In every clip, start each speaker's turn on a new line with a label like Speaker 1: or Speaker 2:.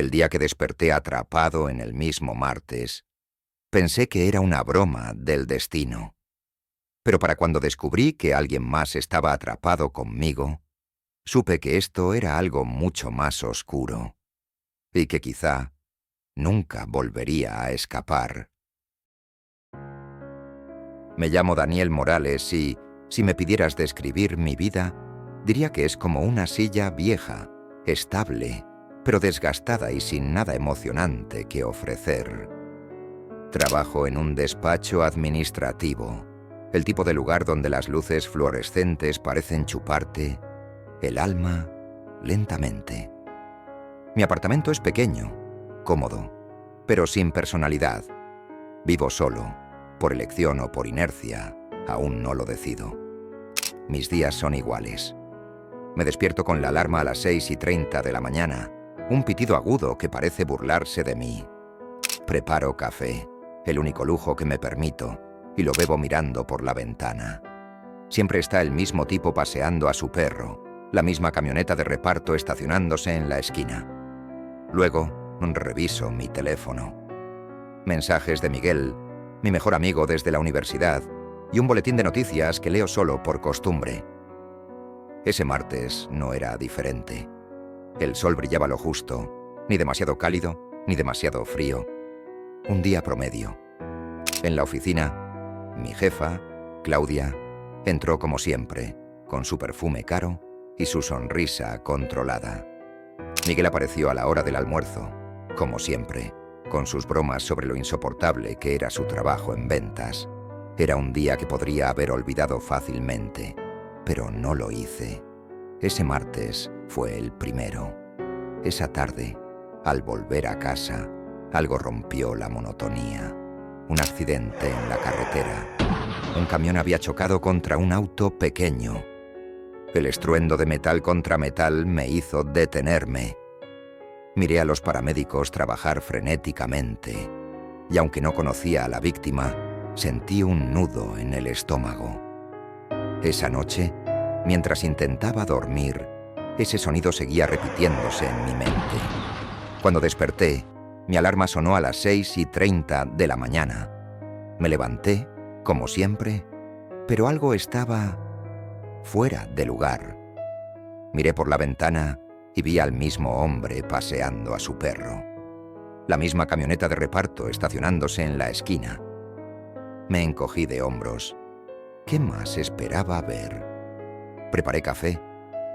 Speaker 1: El día que desperté atrapado en el mismo martes, pensé que era una broma del destino. Pero para cuando descubrí que alguien más estaba atrapado conmigo, supe que esto era algo mucho más oscuro y que quizá nunca volvería a escapar. Me llamo Daniel Morales y, si me pidieras describir mi vida, diría que es como una silla vieja, estable, pero desgastada y sin nada emocionante que ofrecer. Trabajo en un despacho administrativo, el tipo de lugar donde las luces fluorescentes parecen chuparte el alma lentamente. Mi apartamento es pequeño, cómodo, pero sin personalidad. Vivo solo, por elección o por inercia, aún no lo decido. Mis días son iguales. Me despierto con la alarma a las 6:30 de la mañana, un pitido agudo que parece burlarse de mí. Preparo café, el único lujo que me permito, y lo bebo mirando por la ventana. Siempre está el mismo tipo paseando a su perro, la misma camioneta de reparto estacionándose en la esquina. Luego, reviso mi teléfono. Mensajes de Miguel, mi mejor amigo desde la universidad, y un boletín de noticias que leo solo por costumbre. Ese martes no era diferente. El sol brillaba lo justo, ni demasiado cálido, ni demasiado frío. Un día promedio. En la oficina, mi jefa, Claudia, entró como siempre, con su perfume caro y su sonrisa controlada. Miguel apareció a la hora del almuerzo, como siempre, con sus bromas sobre lo insoportable que era su trabajo en ventas. Era un día que podría haber olvidado fácilmente, pero no lo hice. Ese martes fue el primero. Esa tarde, al volver a casa, algo rompió la monotonía. Un accidente en la carretera. Un camión había chocado contra un auto pequeño. El estruendo de metal contra metal me hizo detenerme. Miré a los paramédicos trabajar frenéticamente, y aunque no conocía a la víctima, sentí un nudo en el estómago. Esa noche, mientras intentaba dormir, ese sonido seguía repitiéndose en mi mente. Cuando desperté, mi alarma sonó a las 6:30 de la mañana. Me levanté, como siempre, pero algo estaba fuera de lugar. Miré por la ventana y vi al mismo hombre paseando a su perro. La misma camioneta de reparto estacionándose en la esquina. Me encogí de hombros. ¿Qué más esperaba ver? Preparé café,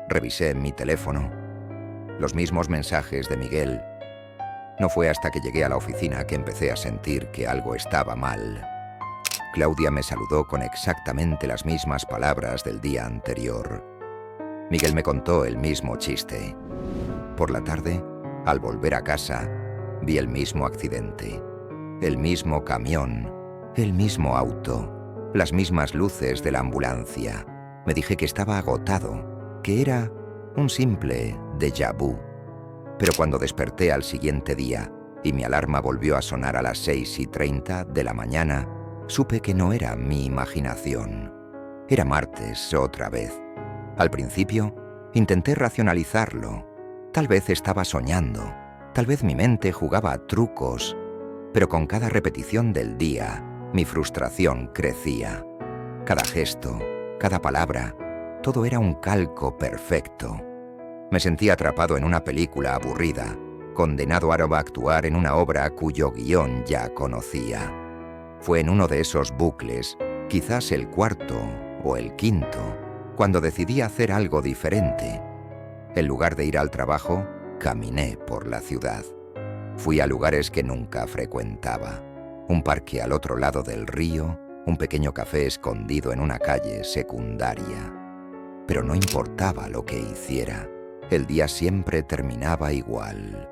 Speaker 1: revisé mi teléfono. Los mismos mensajes de Miguel. No fue hasta que llegué a la oficina que empecé a sentir que algo estaba mal. Claudia me saludó con exactamente las mismas palabras del día anterior. Miguel me contó el mismo chiste. Por la tarde, al volver a casa, vi el mismo accidente, el mismo camión, el mismo auto, las mismas luces de la ambulancia. Me dije que estaba agotado, que era un simple déjà vu. Pero cuando desperté al siguiente día y mi alarma volvió a sonar a las 6:30 de la mañana, supe que no era mi imaginación. Era martes otra vez. Al principio, intenté racionalizarlo. Tal vez estaba soñando, tal vez mi mente jugaba a trucos, pero con cada repetición del día, mi frustración crecía. Cada gesto, cada palabra, todo era un calco perfecto. Me sentía atrapado en una película aburrida, condenado a actuar en una obra cuyo guión ya conocía. Fue en uno de esos bucles, quizás el cuarto o el quinto, cuando decidí hacer algo diferente. En lugar de ir al trabajo, caminé por la ciudad. Fui a lugares que nunca frecuentaba. Un parque al otro lado del río, un pequeño café escondido en una calle secundaria. Pero no importaba lo que hiciera, el día siempre terminaba igual.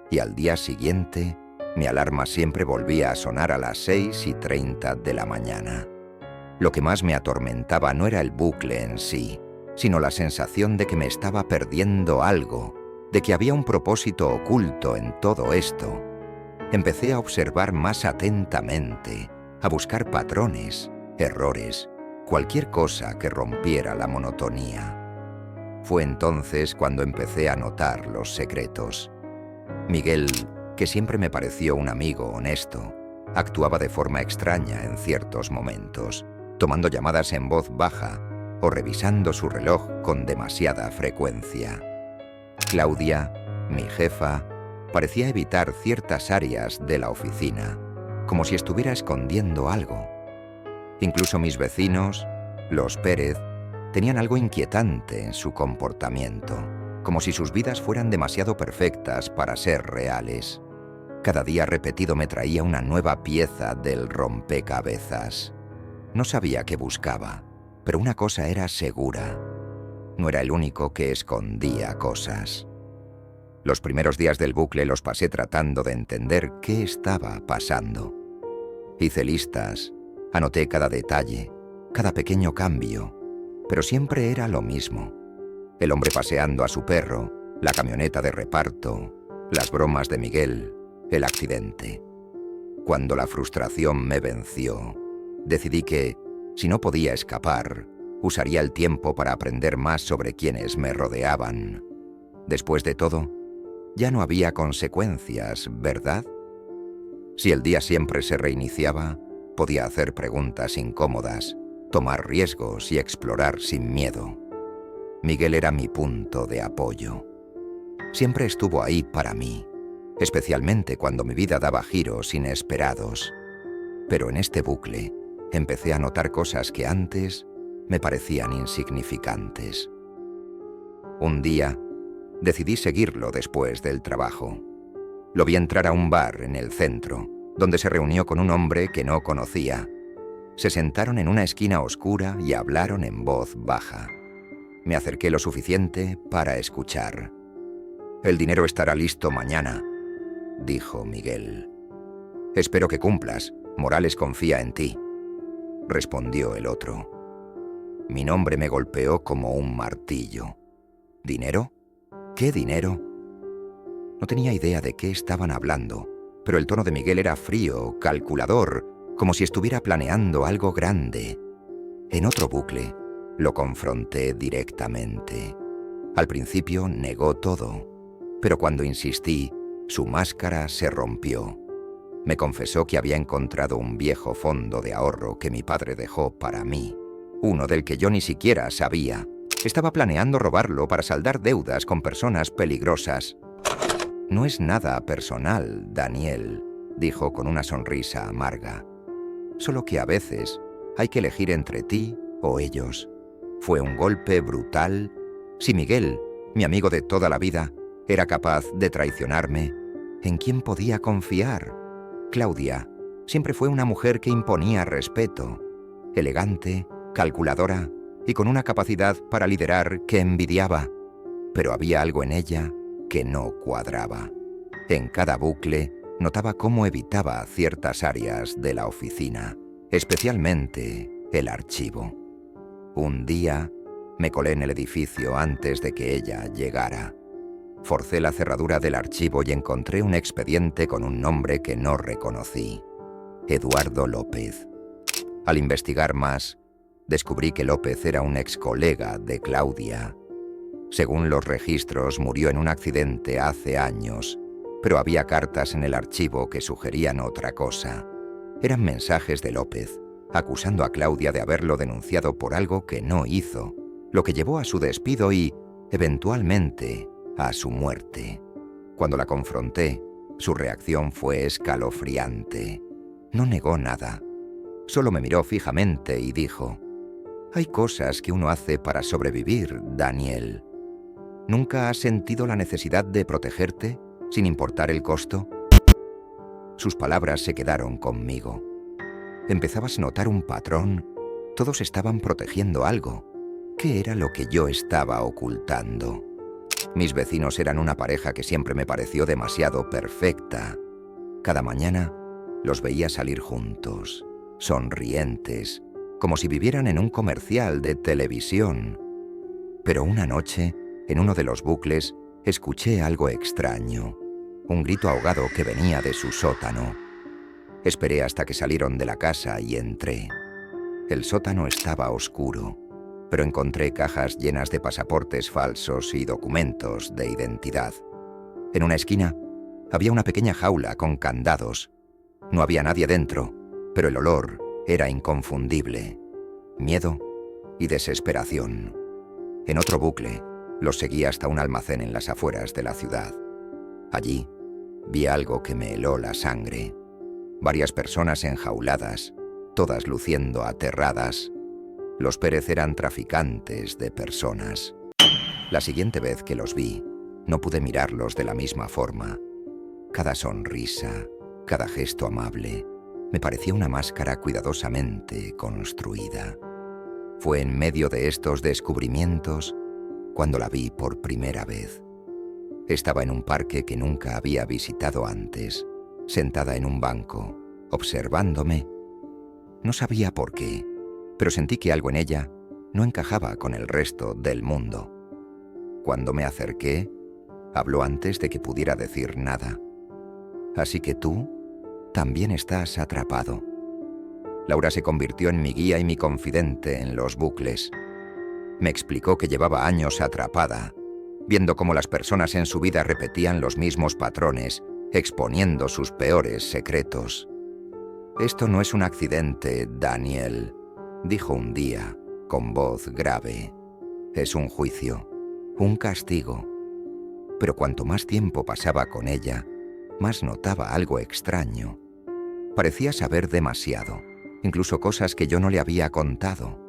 Speaker 1: Y al día siguiente, mi alarma siempre volvía a sonar a las 6:30 de la mañana. Lo que más me atormentaba no era el bucle en sí, sino la sensación de que me estaba perdiendo algo, de que había un propósito oculto en todo esto. Empecé a observar más atentamente, a buscar patrones, errores, cualquier cosa que rompiera la monotonía. Fue entonces cuando empecé a notar los secretos. Miguel, que siempre me pareció un amigo honesto, actuaba de forma extraña en ciertos momentos, tomando llamadas en voz baja o revisando su reloj con demasiada frecuencia. Claudia, mi jefa, parecía evitar ciertas áreas de la oficina, como si estuviera escondiendo algo. Incluso mis vecinos, los Pérez, tenían algo inquietante en su comportamiento, como si sus vidas fueran demasiado perfectas para ser reales. Cada día repetido me traía una nueva pieza del rompecabezas. No sabía qué buscaba, pero una cosa era segura. No era el único que escondía cosas. Los primeros días del bucle los pasé tratando de entender qué estaba pasando. Hice listas, anoté cada detalle, cada pequeño cambio, pero siempre era lo mismo. El hombre paseando a su perro, la camioneta de reparto, las bromas de Miguel, el accidente. Cuando la frustración me venció, decidí que, si no podía escapar, usaría el tiempo para aprender más sobre quienes me rodeaban. Después de todo, ya no había consecuencias, ¿verdad? Si el día siempre se reiniciaba, podía hacer preguntas incómodas, tomar riesgos y explorar sin miedo. Miguel era mi punto de apoyo. Siempre estuvo ahí para mí, especialmente cuando mi vida daba giros inesperados. Pero en este bucle empecé a notar cosas que antes me parecían insignificantes. Un día, decidí seguirlo después del trabajo. Lo vi entrar a un bar en el centro, donde se reunió con un hombre que no conocía. Se sentaron en una esquina oscura y hablaron en voz baja. Me acerqué lo suficiente para escuchar. «El dinero estará listo mañana», dijo Miguel. «Espero que cumplas. Morales confía en ti», respondió el otro. Mi nombre me golpeó como un martillo. ¿Dinero? ¿Qué dinero? No tenía idea de qué estaban hablando, pero el tono de Miguel era frío, calculador, como si estuviera planeando algo grande. En otro bucle, lo confronté directamente. Al principio negó todo, pero cuando insistí, su máscara se rompió. Me confesó que había encontrado un viejo fondo de ahorro que mi padre dejó para mí, uno del que yo ni siquiera sabía. Estaba planeando robarlo para saldar deudas con personas peligrosas. «No es nada personal, Daniel», dijo con una sonrisa amarga. «Solo que a veces hay que elegir entre ti o ellos». Fue un golpe brutal. Si Miguel, mi amigo de toda la vida, era capaz de traicionarme, ¿en quién podía confiar? Claudia siempre fue una mujer que imponía respeto, elegante, calculadora y con una capacidad para liderar que envidiaba. Pero había algo en ella que no cuadraba. En cada bucle notaba cómo evitaba ciertas áreas de la oficina, especialmente el archivo. Un día me colé en el edificio antes de que ella llegara. Forcé la cerradura del archivo y encontré un expediente con un nombre que no reconocí: Eduardo López. Al investigar más, descubrí que López era un ex colega de Claudia. Según los registros, murió en un accidente hace años, pero había cartas en el archivo que sugerían otra cosa. Eran mensajes de López, acusando a Claudia de haberlo denunciado por algo que no hizo, lo que llevó a su despido y, eventualmente, a su muerte. Cuando la confronté, su reacción fue escalofriante. No negó nada. Solo me miró fijamente y dijo: «Hay cosas que uno hace para sobrevivir, Daniel. ¿Nunca has sentido la necesidad de protegerte, sin importar el costo?» Sus palabras se quedaron conmigo. Empezabas a notar un patrón. Todos estaban protegiendo algo. ¿Qué era lo que yo estaba ocultando? Mis vecinos eran una pareja que siempre me pareció demasiado perfecta. Cada mañana los veía salir juntos, sonrientes, como si vivieran en un comercial de televisión. Pero una noche, en uno de los bucles, escuché algo extraño, un grito ahogado que venía de su sótano. Esperé hasta que salieron de la casa y entré. El sótano estaba oscuro, pero encontré cajas llenas de pasaportes falsos y documentos de identidad. En una esquina, Había una pequeña jaula con candados. No había nadie dentro, pero el olor era inconfundible. Miedo y desesperación. En otro bucle, los seguí hasta un almacén en las afueras de la ciudad. Allí, vi algo que me heló la sangre. Varias personas enjauladas, todas luciendo aterradas. Los Pérez eran traficantes de personas. La siguiente vez que los vi, no pude mirarlos de la misma forma. Cada sonrisa, cada gesto amable, me parecía una máscara cuidadosamente construida. Fue en medio de estos descubrimientos cuando la vi por primera vez. Estaba en un parque que nunca había visitado antes, sentada en un banco, observándome. No sabía por qué, pero sentí que algo en ella no encajaba con el resto del mundo. Cuando me acerqué, habló antes de que pudiera decir nada. Así que tú también estás atrapado. Laura se convirtió en mi guía y mi confidente en los bucles. Me explicó que llevaba años atrapada, viendo cómo las personas en su vida repetían los mismos patrones, exponiendo sus peores secretos. «Esto no es un accidente, Daniel», dijo un día, con voz grave. «Es un juicio, un castigo». Pero cuanto más tiempo pasaba con ella, más notaba algo extraño. Parecía saber demasiado, incluso cosas que yo no le había contado.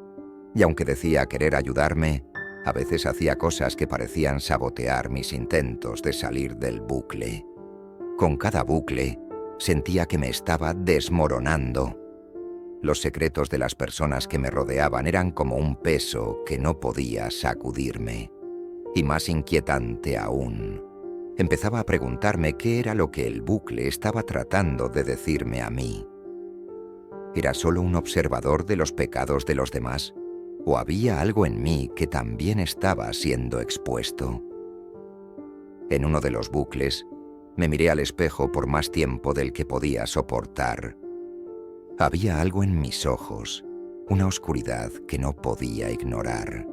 Speaker 1: Y aunque decía querer ayudarme, a veces hacía cosas que parecían sabotear mis intentos de salir del bucle. Con cada bucle, sentía que me estaba desmoronando. Los secretos de las personas que me rodeaban eran como un peso que no podía sacudirme. Y más inquietante aún, empezaba a preguntarme qué era lo que el bucle estaba tratando de decirme a mí. ¿Era solo un observador de los pecados de los demás? ¿O había algo en mí que también estaba siendo expuesto? En uno de los bucles, me miré al espejo por más tiempo del que podía soportar. Había algo en mis ojos, una oscuridad que no podía ignorar.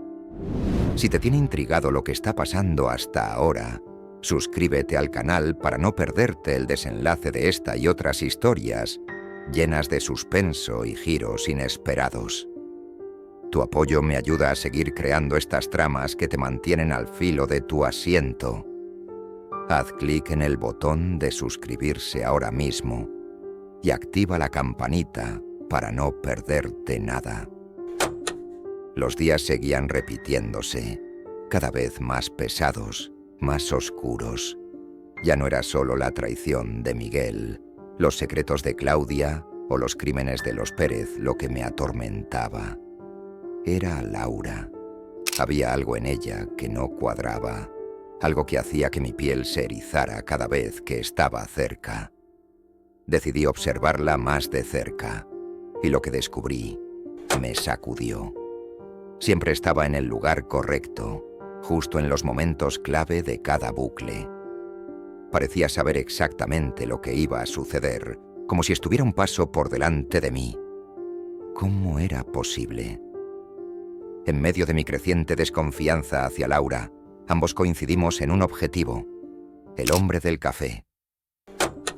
Speaker 1: Si te tiene intrigado lo que está pasando hasta ahora, suscríbete al canal para no perderte el desenlace de esta y otras historias llenas de suspenso y giros inesperados. Tu apoyo me ayuda a seguir creando estas tramas que te mantienen al filo de tu asiento. Haz clic en el botón de suscribirse ahora mismo y activa la campanita para no perderte nada. Los días seguían repitiéndose, cada vez más pesados, más oscuros. Ya no era solo la traición de Miguel, los secretos de Claudia o los crímenes de los Pérez lo que me atormentaba. Era Laura. Había algo en ella que no cuadraba, algo que hacía que mi piel se erizara cada vez que estaba cerca. Decidí observarla más de cerca, y lo que descubrí me sacudió. Siempre estaba en el lugar correcto, justo en los momentos clave de cada bucle. Parecía saber exactamente lo que iba a suceder, como si estuviera un paso por delante de mí. ¿Cómo era posible? En medio de mi creciente desconfianza hacia Laura, ambos coincidimos en un objetivo: el hombre del café.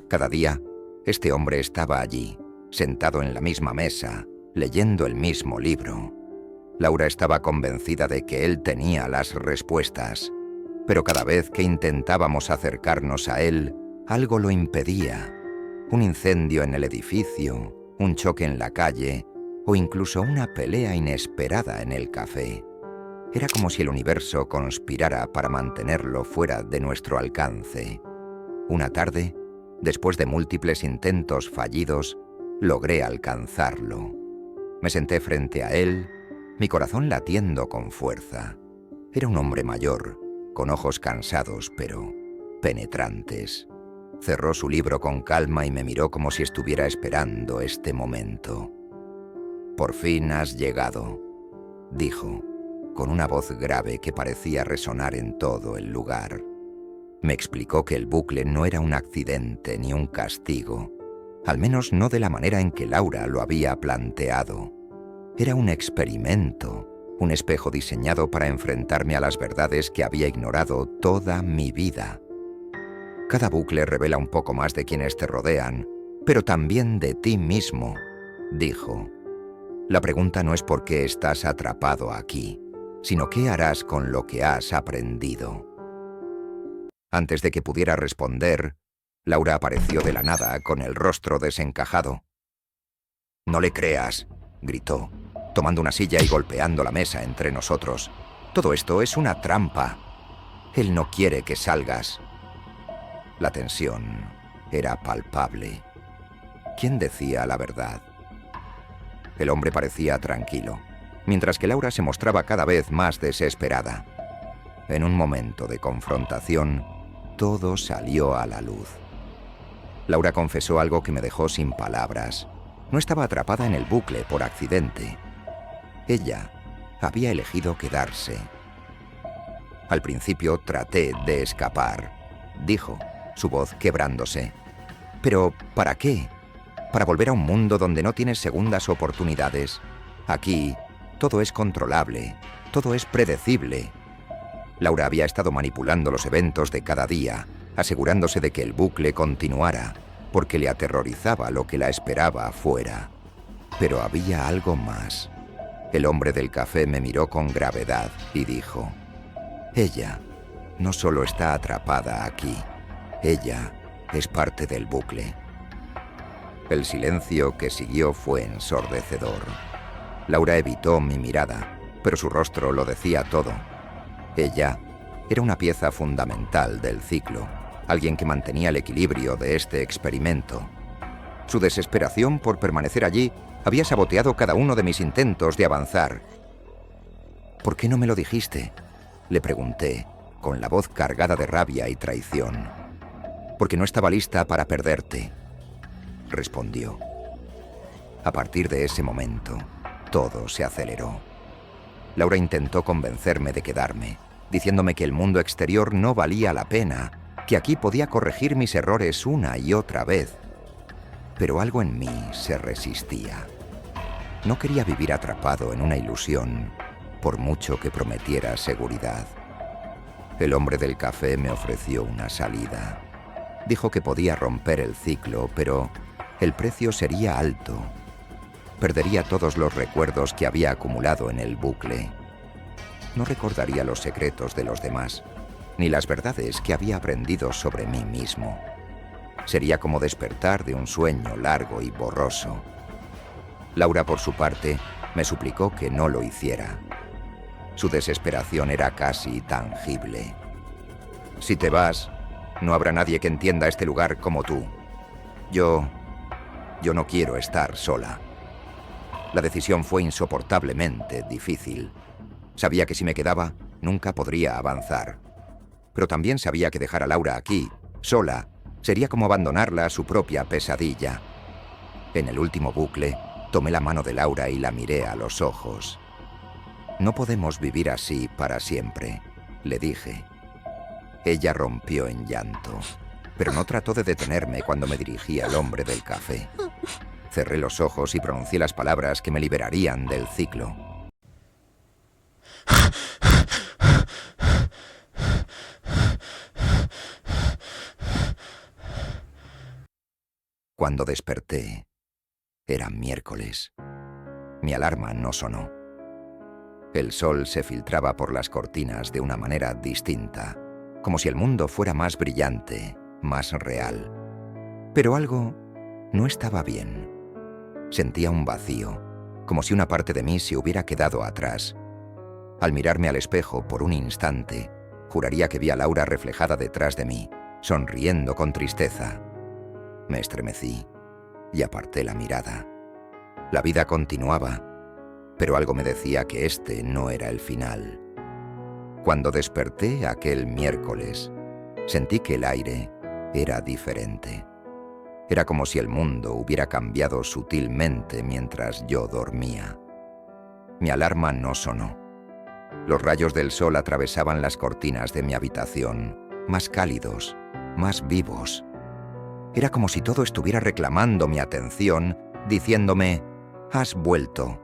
Speaker 1: Cada día, este hombre estaba allí, sentado en la misma mesa, leyendo el mismo libro. Laura estaba convencida de que él tenía las respuestas, pero cada vez que intentábamos acercarnos a él, algo lo impedía. Un incendio en el edificio, un choque en la calle o incluso una pelea inesperada en el café. Era como si el universo conspirara para mantenerlo fuera de nuestro alcance. Una tarde, después de múltiples intentos fallidos, logré alcanzarlo. Me senté frente a él, mi corazón latiendo con fuerza. Era un hombre mayor, con ojos cansados pero penetrantes. Cerró su libro con calma y me miró como si estuviera esperando este momento. «Por fin has llegado», dijo, con una voz grave que parecía resonar en todo el lugar. Me explicó que el bucle no era un accidente ni un castigo, al menos no de la manera en que Laura lo había planteado. Era un experimento, un espejo diseñado para enfrentarme a las verdades que había ignorado toda mi vida. Cada bucle revela un poco más de quienes te rodean, pero también de ti mismo, dijo. La pregunta no es por qué estás atrapado aquí, sino qué harás con lo que has aprendido. Antes de que pudiera responder, Laura apareció de la nada con el rostro desencajado. «No le creas», gritó, tomando una silla y golpeando la mesa entre nosotros. «Todo esto es una trampa. Él no quiere que salgas». La tensión era palpable. ¿Quién decía la verdad? El hombre parecía tranquilo, mientras que Laura se mostraba cada vez más desesperada. En un momento de confrontación, todo salió a la luz. Laura confesó algo que me dejó sin palabras. No estaba atrapada en el bucle por accidente. Ella había elegido quedarse. Al principio traté de escapar, dijo, su voz quebrándose. ¿Pero para qué? ¿Para volver a un mundo donde no tienes segundas oportunidades? Aquí, todo es controlable, todo es predecible. Laura había estado manipulando los eventos de cada día, asegurándose de que el bucle continuara, porque le aterrorizaba lo que la esperaba afuera. Pero había algo más. El hombre del café me miró con gravedad y dijo: «Ella no solo está atrapada aquí, ella es parte del bucle». El silencio que siguió fue ensordecedor. Laura evitó mi mirada, pero su rostro lo decía todo. Ella era una pieza fundamental del ciclo, alguien que mantenía el equilibrio de este experimento. Su desesperación por permanecer allí había saboteado cada uno de mis intentos de avanzar. «¿Por qué no me lo dijiste?», le pregunté, con la voz cargada de rabia y traición. «Porque no estaba lista para perderte», respondió. A partir de ese momento, todo se aceleró. Laura intentó convencerme de quedarme, diciéndome que el mundo exterior no valía la pena, que aquí podía corregir mis errores una y otra vez. Pero algo en mí se resistía. No quería vivir atrapado en una ilusión, por mucho que prometiera seguridad. El hombre del café me ofreció una salida. Dijo que podía romper el ciclo, pero el precio sería alto. Perdería todos los recuerdos que había acumulado en el bucle. No recordaría los secretos de los demás, ni las verdades que había aprendido sobre mí mismo. Sería como despertar de un sueño largo y borroso. Laura, por su parte, me suplicó que no lo hiciera. Su desesperación era casi tangible. «Si te vas, no habrá nadie que entienda este lugar como tú. Yo no quiero estar sola». La decisión fue insoportablemente difícil. Sabía que si me quedaba, nunca podría avanzar. Pero también sabía que dejar a Laura aquí, sola, sería como abandonarla a su propia pesadilla. En el último bucle, tomé la mano de Laura y la miré a los ojos. «No podemos vivir así para siempre», le dije. Ella rompió en llanto, pero no trató de detenerme cuando me dirigí al hombre del café. Cerré los ojos y pronuncié las palabras que me liberarían del ciclo. Cuando desperté, era miércoles. Mi alarma no sonó. El sol se filtraba por las cortinas de una manera distinta, como si el mundo fuera más brillante, más real. Pero algo no estaba bien. Sentía un vacío, como si una parte de mí se hubiera quedado atrás. Al mirarme al espejo por un instante, juraría que vi a Laura reflejada detrás de mí, sonriendo con tristeza. Me estremecí y aparté la mirada. La vida continuaba, pero algo me decía que este no era el final. Cuando desperté aquel miércoles, sentí que el aire era diferente. Era como si el mundo hubiera cambiado sutilmente mientras yo dormía. Mi alarma no sonó. Los rayos del sol atravesaban las cortinas de mi habitación, más cálidos, más vivos. Era como si todo estuviera reclamando mi atención, diciéndome: «Has vuelto».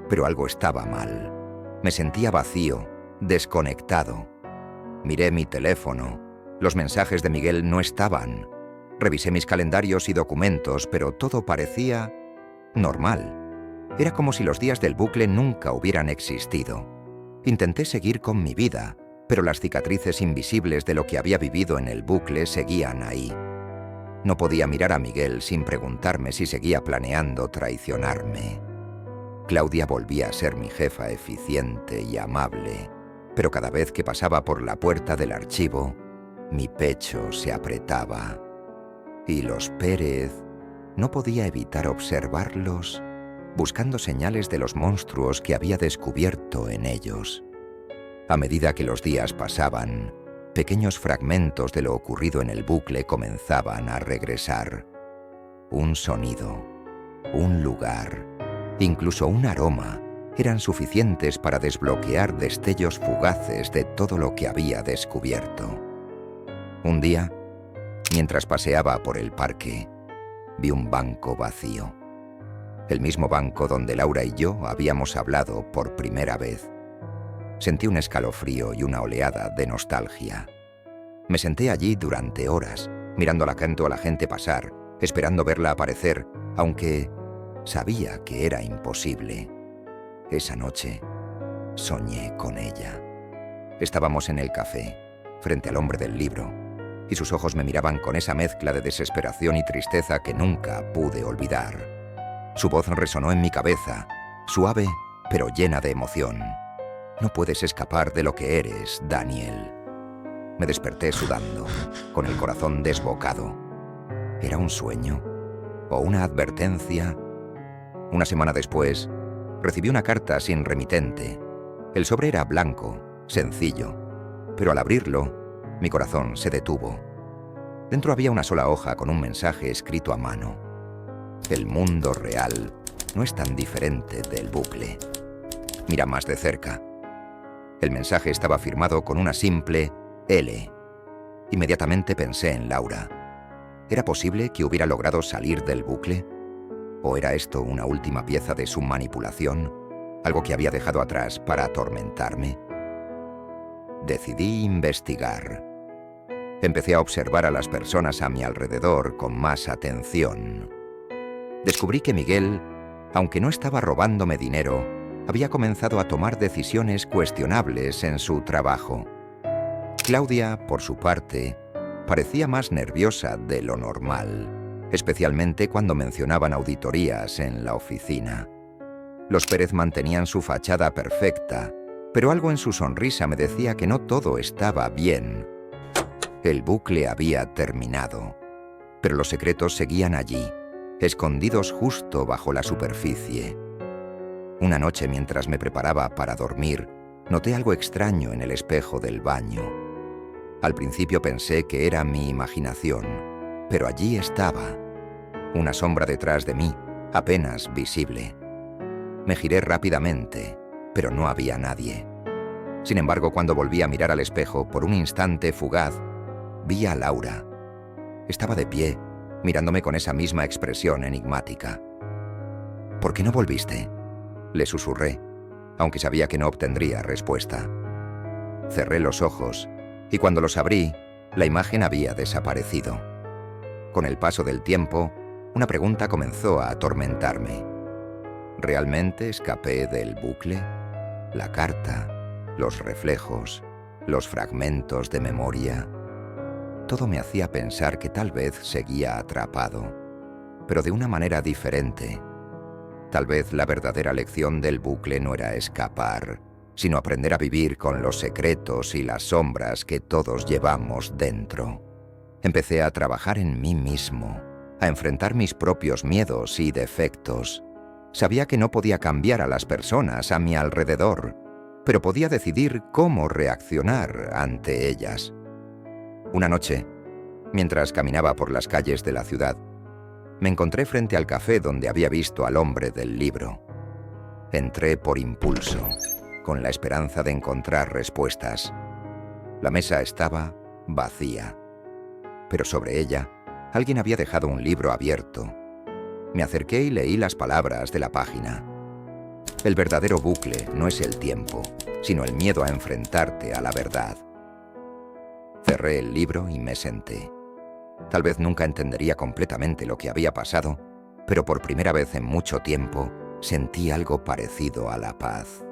Speaker 1: Pero algo estaba mal. Me sentía vacío, desconectado. Miré mi teléfono. Los mensajes de Miguel no estaban. Revisé mis calendarios y documentos, pero todo parecía normal. Era como si los días del bucle nunca hubieran existido. Intenté seguir con mi vida, pero las cicatrices invisibles de lo que había vivido en el bucle seguían ahí. No podía mirar a Miguel sin preguntarme si seguía planeando traicionarme. Claudia volvía a ser mi jefa eficiente y amable, pero cada vez que pasaba por la puerta del archivo, mi pecho se apretaba. Y los Pérez, no podía evitar observarlos, buscando señales de los monstruos que había descubierto en ellos. A medida que los días pasaban, pequeños fragmentos de lo ocurrido en el bucle comenzaban a regresar. Un sonido, un lugar, incluso un aroma, eran suficientes para desbloquear destellos fugaces de todo lo que había descubierto. Un día, mientras paseaba por el parque, vi un banco vacío. El mismo banco donde Laura y yo habíamos hablado por primera vez. Sentí un escalofrío y una oleada de nostalgia. Me senté allí durante horas, mirando a la gente pasar, esperando verla aparecer, aunque sabía que era imposible. Esa noche, soñé con ella. Estábamos en el café, frente al hombre del libro, y sus ojos me miraban con esa mezcla de desesperación y tristeza que nunca pude olvidar. Su voz resonó en mi cabeza, suave pero llena de emoción. No puedes escapar de lo que eres, Daniel. Me desperté sudando, con el corazón desbocado. ¿Era un sueño? ¿O una advertencia? Una semana después, recibí una carta sin remitente. El sobre era blanco, sencillo, pero al abrirlo, mi corazón se detuvo. Dentro había una sola hoja con un mensaje escrito a mano. El mundo real no es tan diferente del bucle. Mira más de cerca. El mensaje estaba firmado con una simple L. Inmediatamente pensé en Laura. ¿Era posible que hubiera logrado salir del bucle? ¿O era esto una última pieza de su manipulación? ¿Algo que había dejado atrás para atormentarme? Decidí investigar. Empecé a observar a las personas a mi alrededor con más atención. Descubrí que Miguel, aunque no estaba robándome dinero, había comenzado a tomar decisiones cuestionables en su trabajo. Claudia, por su parte, parecía más nerviosa de lo normal, especialmente cuando mencionaban auditorías en la oficina. Los Pérez mantenían su fachada perfecta, pero algo en su sonrisa me decía que no todo estaba bien. El bucle había terminado, pero los secretos seguían allí, escondidos justo bajo la superficie. Una noche, mientras me preparaba para dormir, noté algo extraño en el espejo del baño. Al principio pensé que era mi imaginación, pero allí estaba, una sombra detrás de mí, apenas visible. Me giré rápidamente, pero no había nadie. Sin embargo, cuando volví a mirar al espejo, por un instante fugaz, vi a Laura. Estaba de pie, mirándome con esa misma expresión enigmática. ¿Por qué no volviste?, le susurré, aunque sabía que no obtendría respuesta. Cerré los ojos, y cuando los abrí, la imagen había desaparecido. Con el paso del tiempo, una pregunta comenzó a atormentarme. ¿Realmente escapé del bucle? La carta, los reflejos, los fragmentos de memoria. Todo me hacía pensar que tal vez seguía atrapado, pero de una manera diferente. Tal vez la verdadera lección del bucle no era escapar, sino aprender a vivir con los secretos y las sombras que todos llevamos dentro. Empecé a trabajar en mí mismo, a enfrentar mis propios miedos y defectos. Sabía que no podía cambiar a las personas a mi alrededor, pero podía decidir cómo reaccionar ante ellas. Una noche, mientras caminaba por las calles de la ciudad, me encontré frente al café donde había visto al hombre del libro. Entré por impulso, con la esperanza de encontrar respuestas. La mesa estaba vacía, pero sobre ella alguien había dejado un libro abierto. Me acerqué y leí las palabras de la página. El verdadero bucle no es el tiempo, sino el miedo a enfrentarte a la verdad. Cerré el libro y me senté. Tal vez nunca entendería completamente lo que había pasado, pero por primera vez en mucho tiempo sentí algo parecido a la paz.